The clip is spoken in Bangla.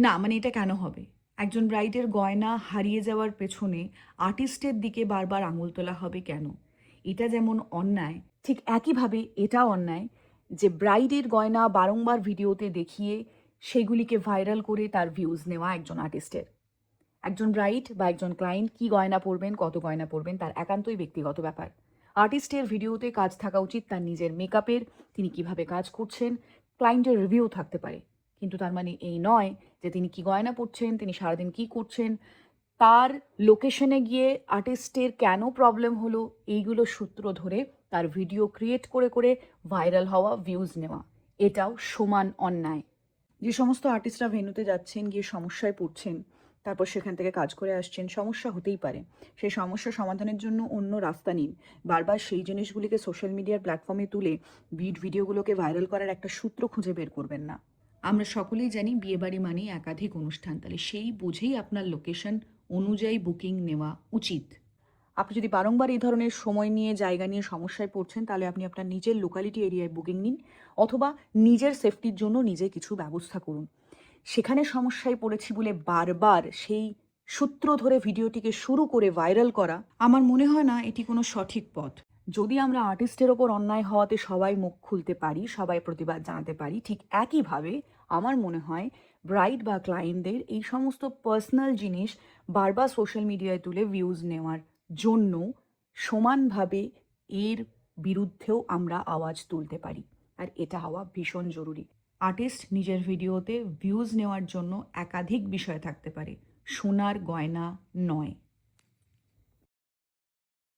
না মানে এটা কেন হবে? একজন ব্রাইডের গয়না হারিয়ে যাওয়ার পেছনে আর্টিস্টের দিকে বারবার আঙুল তোলা হবে কেন? এটা যেমন অন্যায়, ঠিক একইভাবে এটাও অন্যায় যে ব্রাইডের গয়না বারংবার ভিডিওতে দেখিয়ে সেগুলিকে ভাইরাল করে তার ভিউজ নেওয়া একজন আর্টিস্টের। একজন ব্রাইড বা একজন ক্লায়েন্ট কী গয়না পরবেন, কত গয়না পরবেন তার একান্তই ব্যক্তিগত ব্যাপার। আর্টিস্টের ভিডিওতে কাজ থাকা উচিত তার নিজের মেকআপের, তিনি কিভাবে কাজ করছেন, ক্লায়েন্টের রিভিউ থাকতে পারে। কিন্তু তার মানে এই নয় যে তিনি কী গয়না পরছেন, তিনি সারাদিন কী করছেন, তার লোকেশনে গিয়ে আর্টিস্টের কেন প্রবলেম হলো, এইগুলো সূত্র ধরে তার ভিডিও ক্রিয়েট করে করে ভাইরাল হওয়া, ভিউজ নেওয়া। এটাও সমান অন্যায়। যে সমস্ত আর্টিস্টরা ভেন্যুতে যাচ্ছেন, গিয়ে সমস্যায় পড়ছেন, তারপর সেখান থেকে কাজ করে আসছেন, সমস্যা হতেই পারে। সেই সমস্যা সমাধানের জন্য অন্য রাস্তা নিন। বারবার সেই জিনিসগুলিকে সোশ্যাল মিডিয়ার প্ল্যাটফর্মে তুলে ভিডিওগুলোকে ভাইরাল করার একটা সূত্র খুঁজে বের করবেন না। আমরা সকলেই জানি বিয়েবাড়ি মানেই একাধিক অনুষ্ঠান, তাহলে সেই বুঝেই আপনার লোকেশন অনুযায়ী বুকিং নেওয়া উচিত। আপনি যদি বারংবার এই ধরনের সময় নিয়ে, জায়গা নিয়ে সমস্যায় পড়ছেন, তাহলে আপনি আপনার নিজের লোকালিটি এরিয়ায় বুকিং নিন, অথবা নিজের সেফটির জন্য নিজে কিছু ব্যবস্থা করুন। সেখানে সমস্যায় পড়েছি বলে বারবার সেই সূত্র ধরে ভিডিওটিকে শুরু করে ভাইরাল করা, আমার মনে হয় না এটি কোনো সঠিক পথ। যদি আমরা আর্টিস্টের ওপর অন্যায় হওয়াতে সবাই মুখ খুলতে পারি, সবাই প্রতিবাদ জানাতে পারি, ঠিক একইভাবে আমার মনে হয় ব্রাইড বা ক্লায়েন্টদের এই সমস্ত পার্সোনাল জিনিস বারবার সোশ্যাল মিডিয়ায় তুলে ভিউজ নেওয়ার জন্য সমানভাবে এর বিরুদ্ধেও আমরা আওয়াজ তুলতে পারি। আর এটা হওয়া ভীষণ জরুরি। আর্টিস্ট নিজের ভিডিওতে ভিউজ নেওয়ার জন্য একাধিক বিষয় থাকতে পারে, সোনার গয়না নয়।